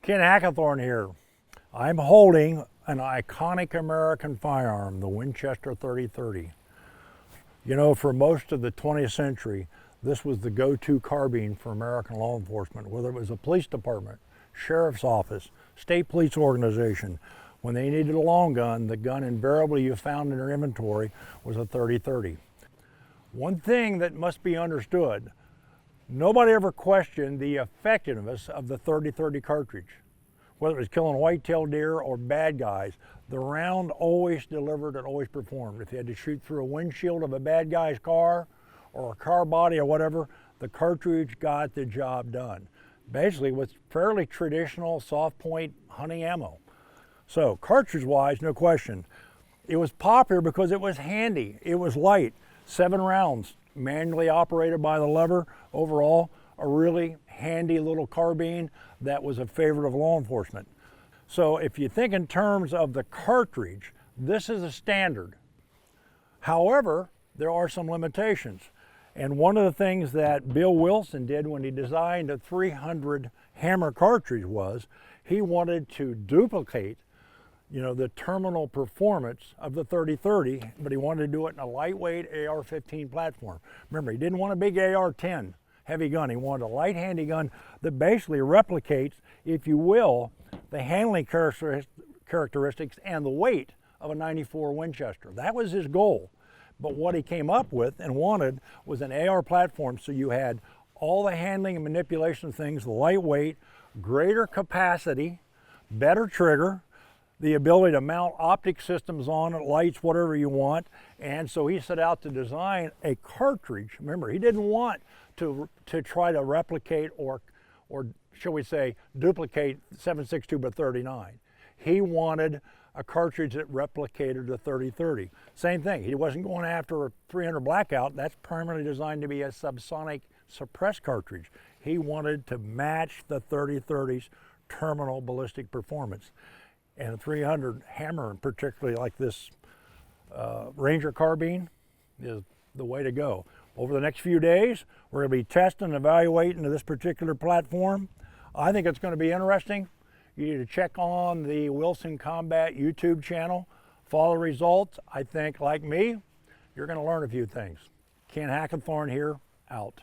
Ken Hackathorn here. I'm holding an iconic American firearm, the Winchester 30-30. You know, for most of the 20th century, this was the go-to carbine for American law enforcement, whether it was a police department, sheriff's office, state police organization. When they needed a long gun, the gun invariably you found in their inventory was a 30-30. One thing that must be understood, nobody ever questioned the effectiveness of the 30-30 cartridge. Whether it was killing white-tailed deer or bad guys, the round always delivered and always performed. If you had to shoot through a windshield of a bad guy's car or a car body or whatever, the cartridge got the job done. Basically with fairly traditional soft point hunting ammo. So cartridge-wise, no question. It was popular because it was handy, it was light, 7 rounds, manually operated by the lever. Overall, a really handy little carbine that was a favorite of law enforcement. So if you think in terms of the cartridge, this is a standard. However, there are some limitations. And one of the things that Bill Wilson did when he designed a 300 hammer cartridge was he wanted to duplicate, you know, the terminal performance of the 30-30, but he wanted to do it in a lightweight AR-15 platform. Remember, he didn't want a big AR-10 heavy gun. He wanted a light handy gun that basically replicates, if you will, the handling characteristics and the weight of a 94 Winchester. That was his goal. But what he came up with and wanted was an AR platform, so you had all the handling and manipulation of things, the lightweight, greater capacity, better trigger, the ability to mount optic systems on it, lights, whatever you want. And so he set out to design a cartridge. Remember, he didn't want to try to replicate or shall we say, duplicate 7.62 by 39. He wanted a cartridge that replicated the 30-30. Same thing, he wasn't going after a 300 Blackout. That's primarily designed to be a subsonic suppressed cartridge. He wanted to match the 30-30's terminal ballistic performance. And a 300 hammer, particularly like this Ranger carbine, is the way to go. Over the next few days, we're going to be testing and evaluating this particular platform. I think it's going to be interesting. You need to check on the Wilson Combat YouTube channel, follow the results. I think, like me, you're going to learn a few things. Ken Hackathorn here, out.